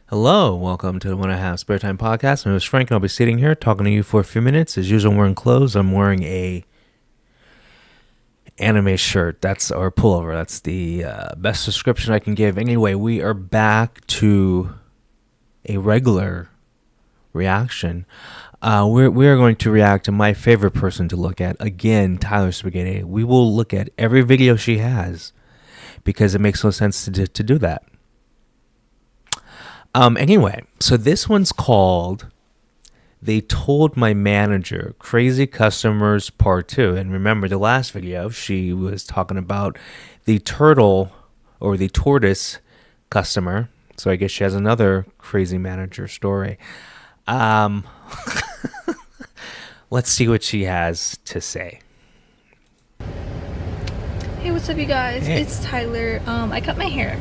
Hello, welcome to the When I Have Spare Time podcast. My name is Frank, and I'll be sitting here talking to you for a few minutes. As usual, I'm wearing clothes. I'm wearing a anime shirt. Or pullover. That's the best description I can give. Anyway, we are back to a regular reaction. We are going to react to my favorite person to look at again, Tyler Spaghetti. We will look at every video she has because it makes no sense to do that. Anyway, so this one's called They Told My Manager Crazy Customers Part 2. And remember the last video, she was talking about the turtle or the tortoise customer. So I guess she has another crazy manager story. Let's see what she has to say. Hey, what's up, you guys? Hey. It's Tyler. I cut my hair.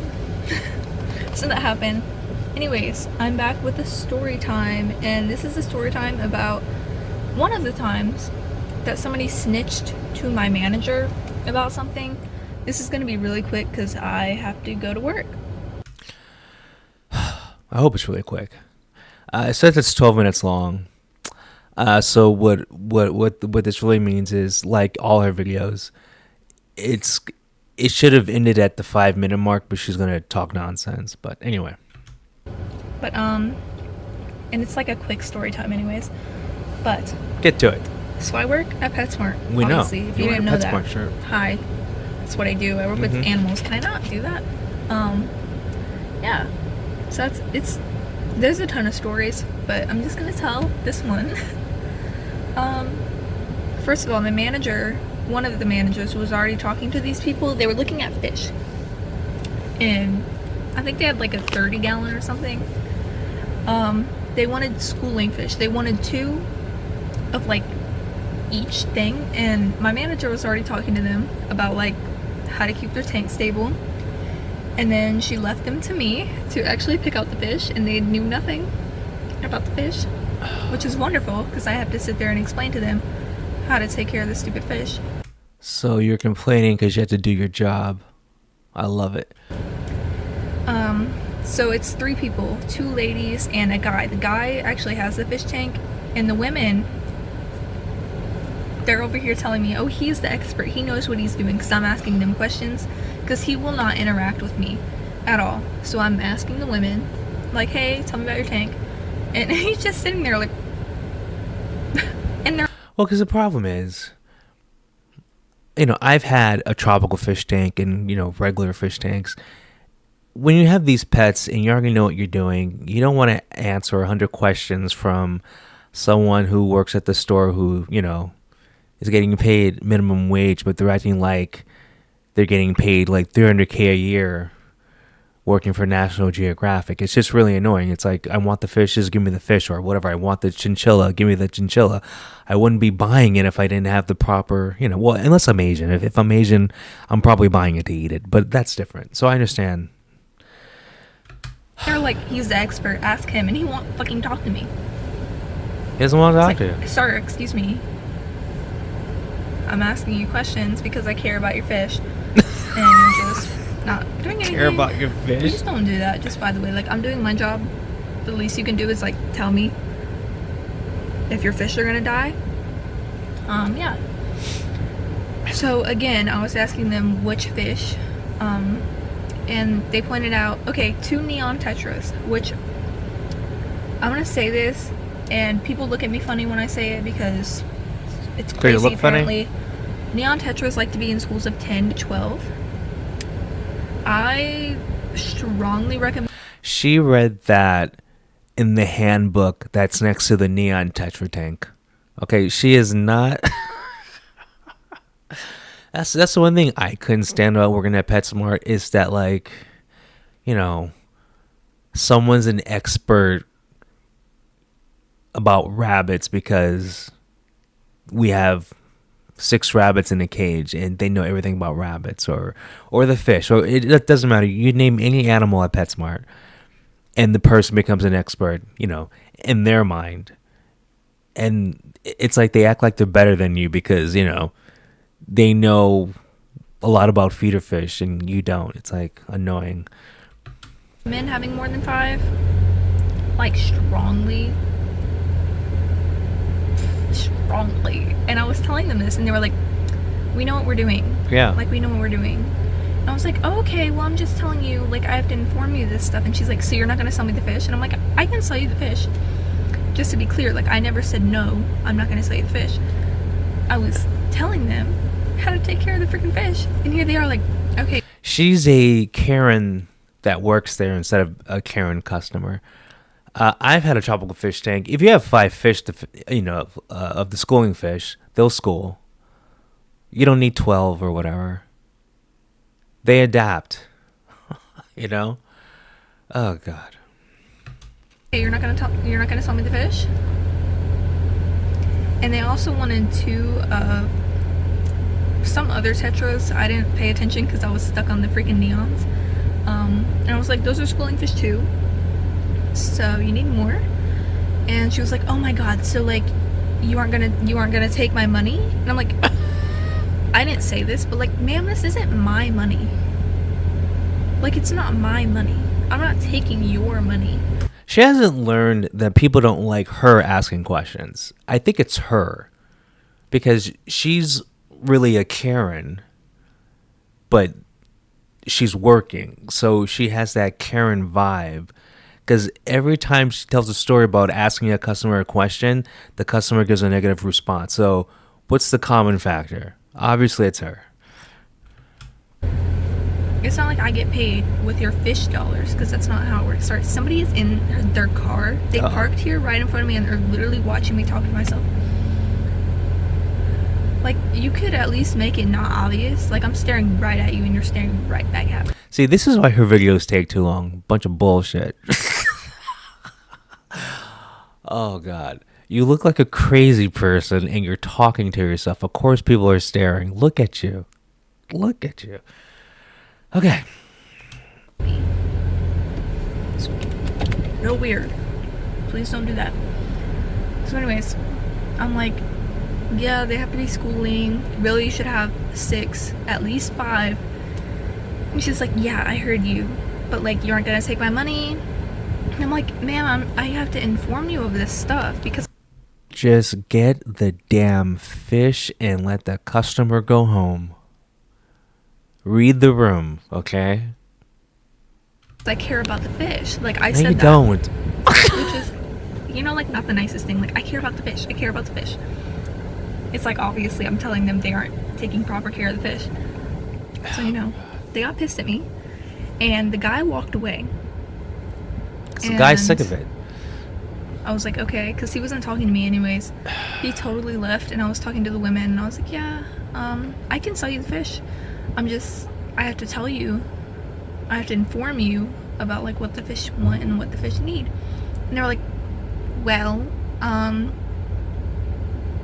So that happened. Anyways, I'm back with a story time, and this is a story time about one of the times that somebody snitched to my manager about something. This is going to be really quick because I have to go to work. I hope it's really quick. It says it's 12 minutes long. So what this really means is, like all her videos, it should have ended at the 5-minute mark, but she's gonna talk nonsense. But anyway. But and it's like a quick story time, anyways. But Get to it. so I work at PetSmart. We know. Obviously, if you didn't know that. PetSmart, sure. Hi, that's what I do. I work with animals. Can I not do that? Yeah. So there's a ton of stories, but I'm just gonna tell this one. First of all, my manager, one of the managers, was already talking to these people. They were looking at fish, and I think they had like a 30-gallon or something. They wanted schooling fish. They wanted 2 of like each thing, and my manager was already talking to them about like how to keep their tank stable. And then she left them to me to actually pick out the fish, and they knew nothing about the fish, which is wonderful because I have to sit there and explain to them how to take care of the stupid fish. So you're complaining because you have to do your job. I love it. So it's 3 people, 2 ladies and a guy. The guy actually has the fish tank, and the women, they're over here telling me, oh, he's the expert, he knows what he's doing, because I'm asking them questions, because he will not interact with me at all. So I'm asking the women, like, hey, tell me about your tank, and he's just sitting there like, and they're Well, because the problem is, I've had a tropical fish tank and, regular fish tanks. When you have these pets and you already know what you're doing, you don't want to answer 100 questions from someone who works at the store who, is getting paid minimum wage, but they're acting like they're getting paid like $300K a year working for National Geographic. It's just really annoying. It's like, I want the fish, just give me the fish, or whatever. I want the chinchilla, give me the chinchilla. I wouldn't be buying it if I didn't have the proper, well, unless I'm Asian. If I'm Asian, I'm probably buying it to eat it, but that's different. So I understand. like, he's the expert, ask him, and he won't fucking talk to me. He doesn't want to talk It's to like, you. sir, excuse me, I'm asking you questions because I care about your fish, and you're just not doing anything. Care about your fish? Please don't do that, just by the way. Like, I'm doing my job. The least you can do is, like, tell me if your fish are gonna die. Yeah. So, again, I was asking them which fish, and they pointed out, okay, 2 neon tetras, which, I'm gonna say this, and people look at me funny when I say it because it's Do you crazy. look funny? Apparently, neon tetras like to be in schools of 10 to 12. I strongly recommend. She read that in the handbook that's next to the neon tetra tank. Okay, she is not. That's the one thing I couldn't stand about working at PetSmart is that, like, someone's an expert about rabbits because we have 6 rabbits in a cage and they know everything about rabbits or the fish, or it doesn't matter. You name any animal at PetSmart and the person becomes an expert, in their mind. And it's like they act like they're better than you because, they know a lot about feeder fish and you don't. It's like annoying. Men having more than 5. like strongly. And I was telling them this, and they were like, we know what we're doing. Yeah. Like, we know what we're doing. And I was like, oh, okay, well, I'm just telling you, like, I have to inform you this stuff. And she's like, so you're not going to sell me the fish? And I'm like, I can sell you the fish. Just to be clear, like, I never said no, I'm not going to sell you the fish. I was telling them how to take care of the freaking fish. And here they are like, okay. She's a Karen that works there instead of a Karen customer. I've had a tropical fish tank. If you have 5 fish, of the schooling fish, they'll school. You don't need 12 or whatever. They adapt. Oh God. Hey, you're not gonna sell me the fish. And they also wanted 2 of some other tetras. I didn't pay attention because I was stuck on the freaking neons. And I was like, those are schooling fish too. So you need more. And she was like, oh my God, so like you aren't gonna take my money? And I'm like, I didn't say this, but like, ma'am, this isn't my money. Like, it's not my money. I'm not taking your money. She hasn't learned that people don't like her asking questions. I think it's her. Because she's really a Karen, but she's working. So she has that Karen vibe. Because every time she tells a story about asking a customer a question, the customer gives a negative response. So what's the common factor? Obviously, it's her. It's not like I get paid with your fish dollars, because that's not how it works. Sorry, somebody is in their car. They parked here right in front of me, and they're literally watching me talk to myself. Like, you could at least make it not obvious. Like, I'm staring right at you, and you're staring right back at me. See, this is why her videos take too long. Bunch of bullshit. Oh, God. You look like a crazy person, and you're talking to yourself. Of course, people are staring. Look at you. Look at you. Okay. It's real weird. Please don't do that. So anyways, I'm like, yeah, they have to be schooling. Really, you should have 6, at least 5. And she's like, yeah, I heard you, but like, you aren't gonna take my money. And I'm like, ma'am, I have to inform you of this stuff because just get the damn fish and let the customer go home. Read the room, okay? I care about the fish. Like, I No, said you that. don't. Which is, like, not the nicest thing. Like, I care about the fish. I care about the fish. It's like, obviously, I'm telling them they aren't taking proper care of the fish. So, they got pissed at me. And the guy walked away. The guy's sick of it. I was like, okay, because he wasn't talking to me anyways. He totally left, and I was talking to the women, and I was like, yeah, I can sell you the fish. I have to tell you, I have to inform you about, like, what the fish want and what the fish need. And they were like, well,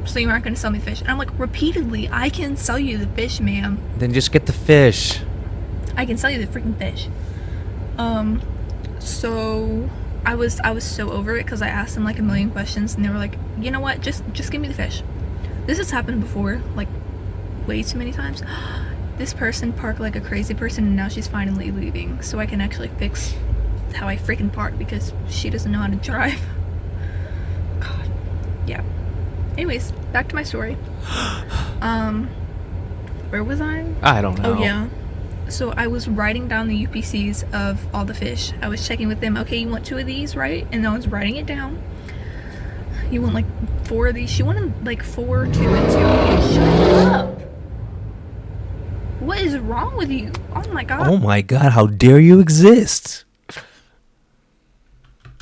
so you aren't going to sell me the fish? And I'm like, repeatedly, I can sell you the fish, ma'am. Then just get the fish. I can sell you the freaking fish. So I was so over it because I asked them like a million questions, and they were like, you know what, just give me the fish. This has happened before, like, way too many times. This person parked like a crazy person, and now she's finally leaving, so I can actually fix how I freaking park because she doesn't know how to drive. God. Yeah. Anyways, back to my story. Where was I? I don't know. Oh yeah. So I was writing down the UPCs of all the fish. I was checking with them, okay, you want 2 of these, right? And I was writing it down. You want like 4 of these? She wanted like 4, 2, and 2. Shut up! What is wrong with you? Oh my God. Oh my God, how dare you exist?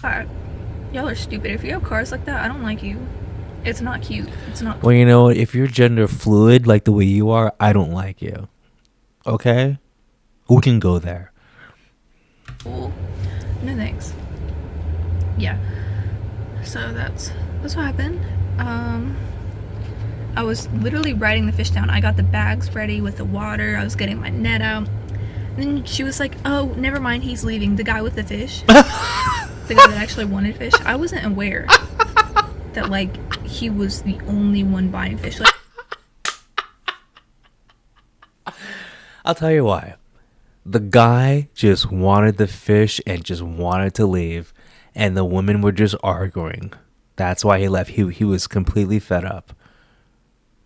God. Y'all are stupid. If you have cars like that, I don't like you. It's not cute. It's not cool. Well, you know what? If you're gender fluid like the way you are, I don't like you. Okay? We can go there. Cool. No thanks. Yeah. So that's what happened. I was literally writing the fish down. I got the bags ready with the water. I was getting my net out. And then she was like, oh, never mind, he's leaving. The guy with the fish. The guy that actually wanted fish. I wasn't aware that, like, he was the only one buying fish. Like, I'll tell you why. The guy just wanted the fish and just wanted to leave, and the women were just arguing. That's why he left. He was completely fed up.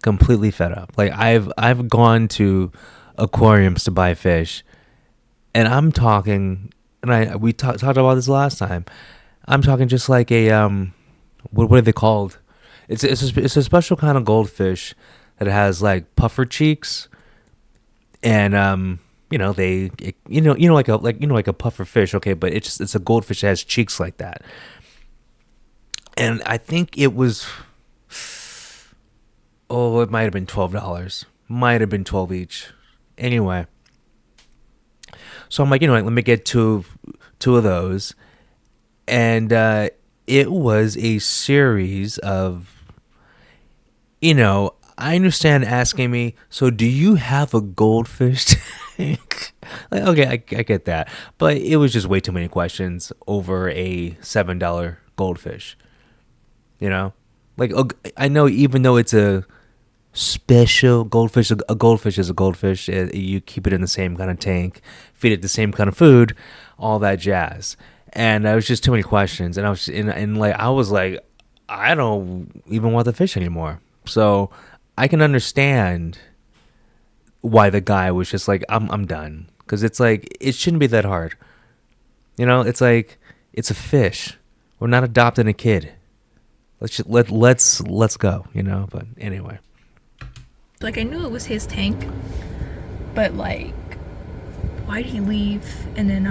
Completely fed up. Like I've gone to aquariums to buy fish, and I'm talking, and we talked about this last time. I'm talking just like a what are they called? It's a special kind of goldfish that has like puffer cheeks, and like a puffer fish, okay, but it's a goldfish that has cheeks like that. And I think it was, oh, it might have been $12, might have been 12 each. Anyway, so I'm like, let me get two of those, and it was a series of, I understand asking me, so do you have a goldfish tank? Like, okay, I get that. But it was just way too many questions over a $7 goldfish. You know? Like, I know even though it's a special goldfish, a goldfish is a goldfish. You keep it in the same kind of tank, feed it the same kind of food, all that jazz. And it was just too many questions. And I was like, I don't even want the fish anymore. So I can understand why the guy was just like, I'm done, because it's like it shouldn't be that hard. It's like it's a fish. We're not adopting a kid. Let's go. But anyway, Like, I knew it was his tank, but like, why'd he leave? And then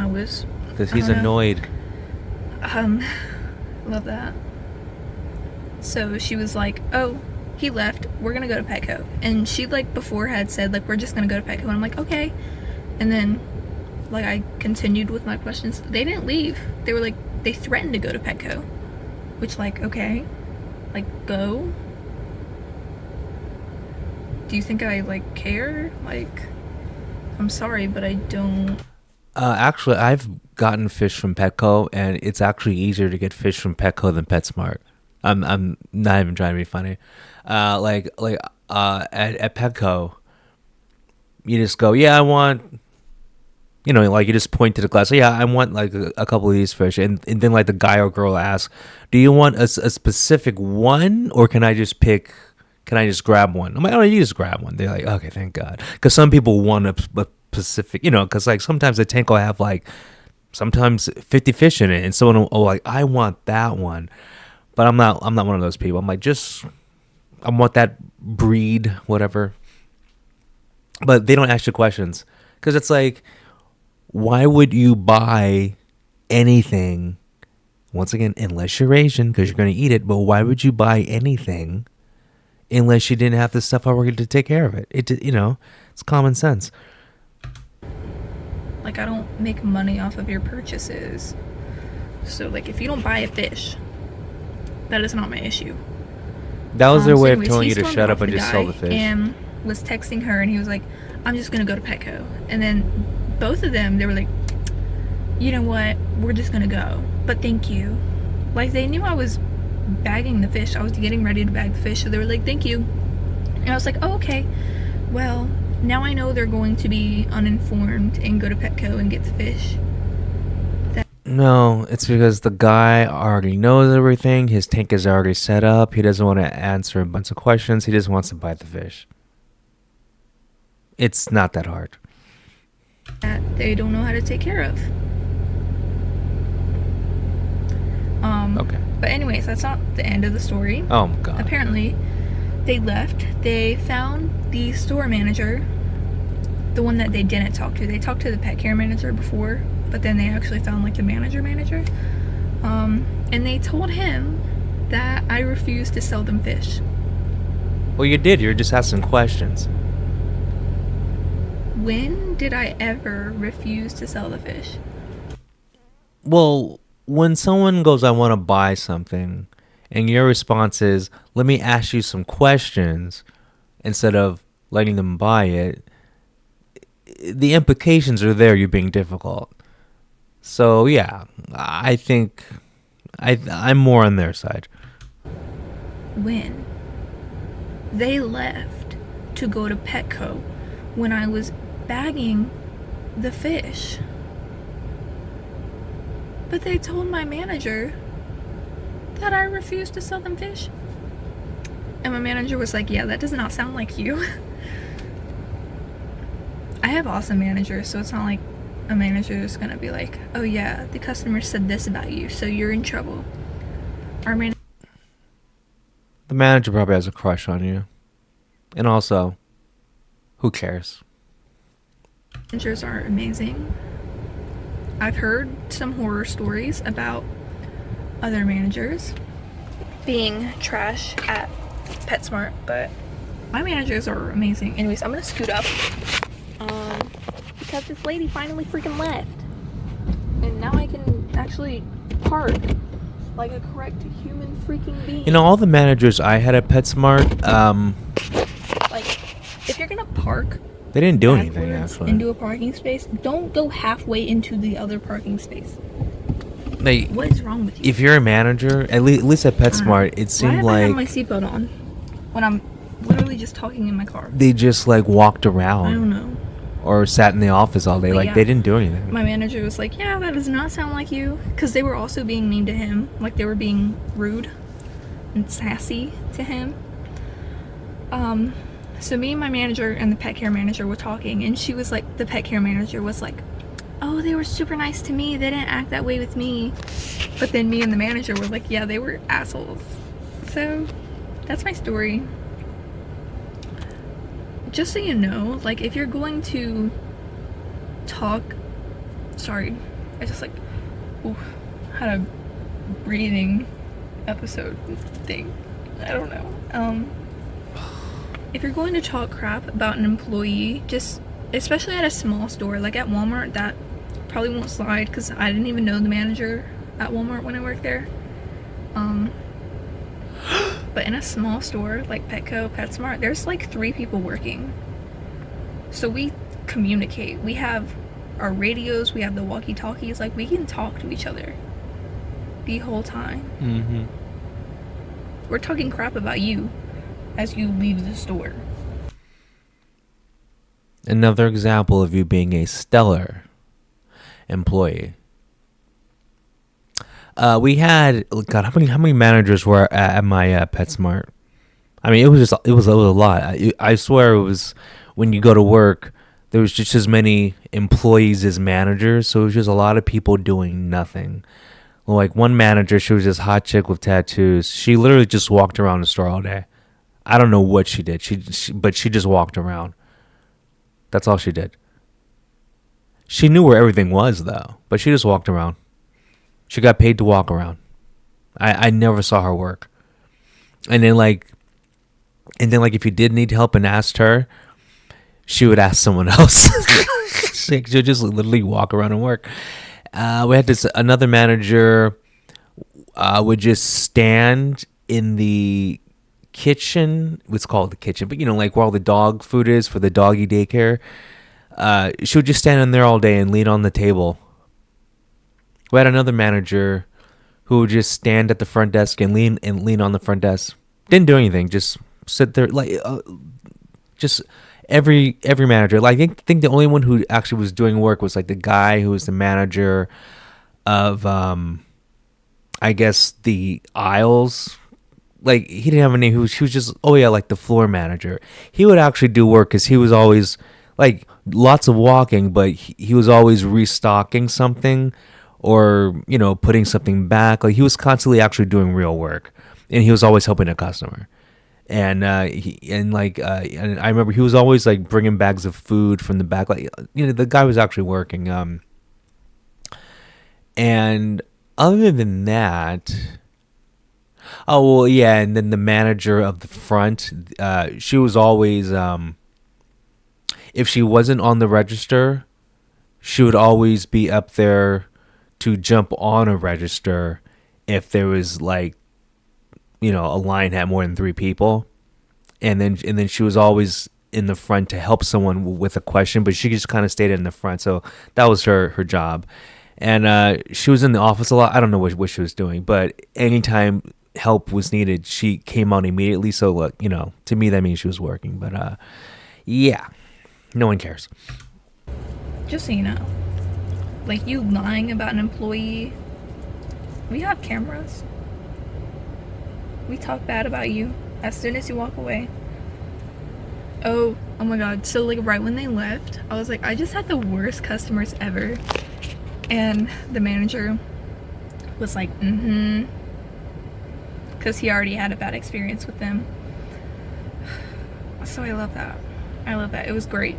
because I he's don't know. annoyed. Um, love that. So she was like, "Oh, he left. We're gonna go to Petco." And she like before had said like, "We're just gonna go to Petco." And I'm like, "Okay." And then like I continued with my questions. They didn't leave. They were like, they threatened to go to Petco, which like, okay, like go. Do you think I like care? Like, I'm sorry, but I don't. Actually, I've gotten fish from Petco, and it's actually easier to get fish from Petco than PetSmart. I'm not even trying to be funny. At Petco, you just go, yeah, I want, like you just point to the glass. So, yeah, I want like a couple of these fish, and then like the guy or girl asks, do you want a specific one, or can I just pick? Can I just grab one? I'm like, oh, you just grab one. They're like, okay, thank God, because some people want a specific, because like sometimes the tank will have like sometimes 50 fish in it, and someone will, oh, like I want that one, but I'm not one of those people. I'm like, just I want that breed, whatever. But they don't ask you questions, because it's like, why would you buy anything? Once again, unless you're Asian, because you're going to eat it. But why would you buy anything unless you didn't have the stuff already to take care of it? It's common sense. Like, I don't make money off of your purchases. So like, if you don't buy a fish, that is not my issue. That was their So way of anyways, telling he you to stormed shut up off and the just sell guy the fish. and was texting her, and he was like, "I'm just gonna go to Petco." And then both of them, they were like, "You know what? We're just gonna go. But thank you." Like, they knew I was bagging the fish. I was getting ready to bag the fish, so they were like, "Thank you." And I was like, "Oh, okay. Well, now I know they're going to be uninformed and go to Petco and get the fish." No, it's because the guy already knows everything. His tank is already set up. He doesn't want to answer a bunch of questions. He just wants to buy the fish. It's not that hard. That they don't know how to take care of. Okay. But anyways, that's not the end of the story. Oh my God. Apparently, they left. They found the store manager, the one that they didn't talk to. They talked to the pet care manager before, but then they actually found like the manager. And they told him that I refused to sell them fish. Well, you did. You're just asking questions. When did I ever refuse to sell the fish? Well, when someone goes, I want to buy something, and your response is, let me ask you some questions instead of letting them buy it, the implications are there, you're being difficult. So, yeah, I think I'm more on their side. When they left to go to Petco, when I was bagging the fish. But they told my manager that I refused to sell them fish. And my manager was like, yeah, that does not sound like you. I have awesome managers, so it's not like a manager is gonna be like, oh yeah, the customer said this about you, so you're in trouble. Our The manager probably has a crush on you. And also, who cares? managers are amazing. I've heard some horror stories about other managers being trash at PetSmart, but my managers are amazing. Anyways, I'm gonna scoot up because this lady finally freaking left, and now I can actually park like a correct human freaking being. You know, all the managers I had at PetSmart, like, if you're gonna park, they didn't do anything actually. Into a parking space, don't go halfway into the other parking space. What is wrong with you? If you're a manager, at least at PetSmart, it seemed Why have I like my seatbelt on when I'm literally just talking in my car? they just like walked around. I don't know. Or sat in the office all day. But like, yeah, they didn't do anything. My manager was like, yeah, that does not sound like you. Because they were also being mean to him. Like, they were being rude and sassy to him. So me and my manager and the pet care manager were talking. And she was like, the pet care manager was like, oh, they were super nice to me. They didn't act that way with me. But then me and the manager were like, yeah, they were assholes. So that's my story. Just so you know, like, if you're going to talk, sorry, I just like, had a breathing episode thing. I don't know. If you're going to talk crap about an employee, just, especially at a small store, like at Walmart, that probably won't slide because I didn't even know the manager at Walmart when I worked there. But in a small store like Petco, PetSmart, there's like 3 people working. So we communicate. We have our radios, we have the walkie-talkies, like we can talk to each other the whole time. Mm-hmm. We're talking crap about you as you leave the store. Another example of you being a stellar employee. We had, God, how many managers were at my PetSmart? I mean, it was a lot. I swear it was, when you go to work, there was just as many employees as managers, so it was just a lot of people doing nothing. Like one manager, she was this hot chick with tattoos. She literally just walked around the store all day. I don't know what she did. But she just walked around. That's all she did. She knew where everything was though, but she just walked around. She got paid to walk around. I never saw her work. And then like if you did need help and asked her, she would ask someone else. She would just literally walk around and work. We had another manager would just stand in the kitchen. It's called the kitchen, but like where all the dog food is for the doggy daycare. She would just stand in there all day and lean on the table. We had another manager who would just stand at the front desk and lean on the front desk. Didn't do anything, just sit there like just every manager. Like I think the only one who actually was doing work was like the guy who was the manager of I guess the aisles. Like he didn't have a name. He was just like the floor manager. He would actually do work because he was always like lots of walking, but he was always restocking something or putting something back. Like he was constantly actually doing real work, and he was always helping a customer. And and I remember he was always like bringing bags of food from the back. Like the guy was actually working. And other than that, oh well, yeah. And then the manager of the front, she was always if she wasn't on the register, she would always be up there to jump on a register if there was like a line had more than 3 people, and then she was always in the front to help someone with a question, but she just kind of stayed in the front, so that was her job. And she was in the office a lot. I don't know what she was doing, but anytime help was needed, she came out immediately. So look, to me that means she was working. But yeah, no one cares. Just so you know. Like, you lying about an employee. We have cameras. We talk bad about you as soon as you walk away. Oh my god. So, like, right when they left, I was like, I just had the worst customers ever. And the manager was like, because he already had a bad experience with them. So I love that. I love that. It was great.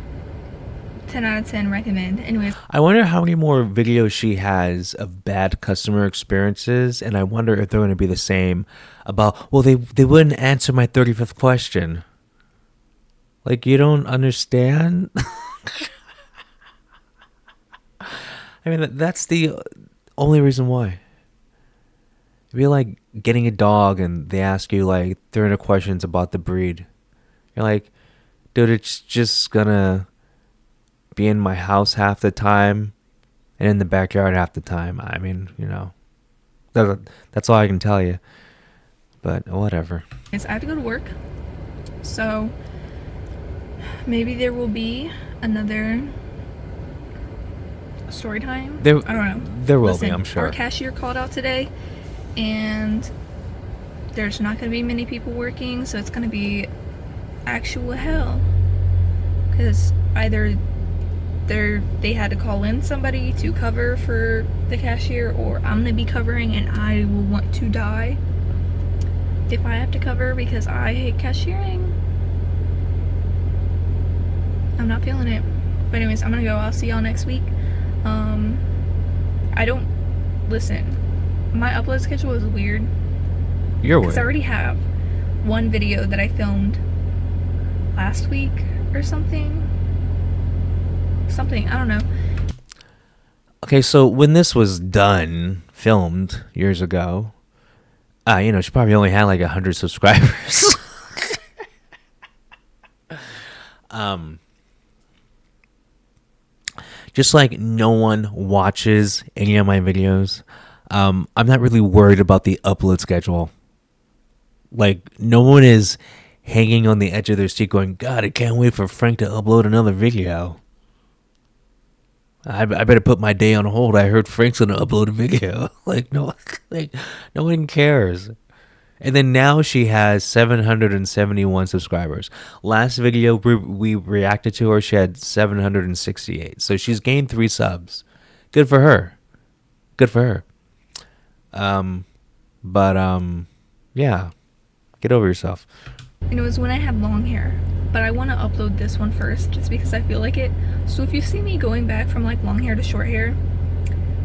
10 out of 10 recommend. Anyways. I wonder how many more videos she has of bad customer experiences, and I wonder if they're going to be the same about, well, they wouldn't answer my 35th question. Like, you don't understand? I mean, that's the only reason why. It'd be like getting a dog and they ask you like 300 questions about the breed. You're like, dude, it's just gonna be in my house half the time and in the backyard half the time. I mean, that's all I can tell you. But whatever. I have to go to work. So maybe there will be another story time. I don't know. There will be, I'm sure. Our cashier called out today, and there's not going to be many people working, so it's going to be actual hell. Because either they had to call in somebody to cover for the cashier, or I'm going to be covering and I will want to die if I have to cover, because I hate cashiering. I'm not feeling it. But anyways, I'm going to go. I'll see y'all next week. I don't listen. My upload schedule is weird. You're weird. Because I already have one video that I filmed last week or something. I don't know. Okay, so when this was filmed years ago, she probably only had like 100 subscribers. Just like no one watches any of my videos, I'm not really worried about the upload schedule. Like, no one is hanging on the edge of their seat going, God, I can't wait for Frank to upload another video. I better put my day on hold. I heard Frank's gonna upload a video. No one cares. And then now she has 771 subscribers. Last video we reacted to her, she had 768. So she's gained 3 subs. Good for her. Yeah. Get over yourself. And it was when I had long hair. But I want to upload this one first, just because I feel like it. So if you see me going back from like long hair to short hair,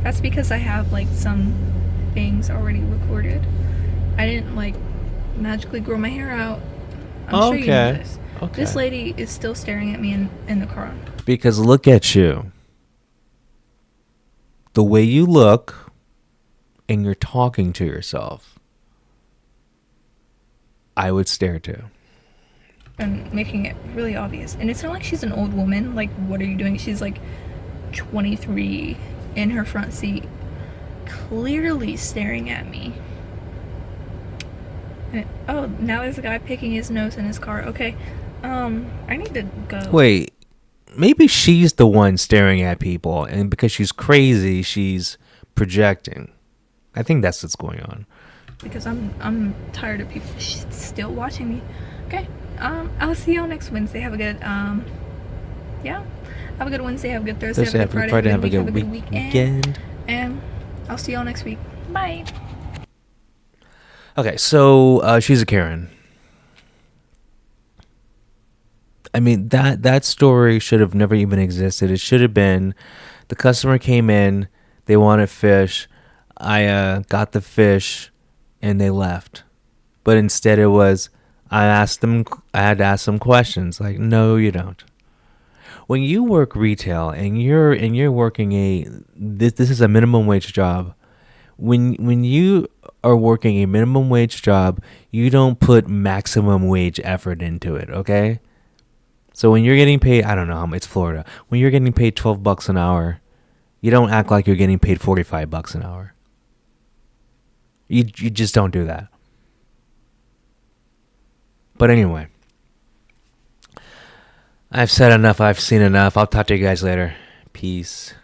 that's because I have like some things already recorded. I didn't like magically grow my hair out. I'm sure you know this. Okay. This lady is still staring at me in the car. Because look at you. The way you look and you're talking to yourself, I would stare too. And making it really obvious. And it's not like she's an old woman. Like, what are you doing? She's like 23 in her front seat, clearly staring at me. Oh, now there's a guy picking his nose in his car. Okay, I need to go. Wait, maybe she's the one staring at people, and because she's crazy, she's projecting. I think that's what's going on. Because I'm tired of people still watching me. Okay, I'll see y'all next Wednesday. Have a good have a good Wednesday. Have a good Thursday. Have a good Friday. Have a good weekend. And I'll see y'all next week. Bye. Okay, so she's a Karen. I mean, that story should have never even existed. It should have been the customer came in, they wanted fish, I got the fish, and they left. But instead it was, I had to ask them questions. Like, no, you don't. When you work retail and you're working this is a minimum wage job. When you are working a minimum wage job, you don't put maximum wage effort into it, okay? So when you're getting paid, I don't know how much, it's Florida. When you're getting paid $12 an hour, you don't act like you're getting paid $45 an hour. You just don't do that. But anyway, I've said enough. I've seen enough. I'll talk to you guys later. Peace.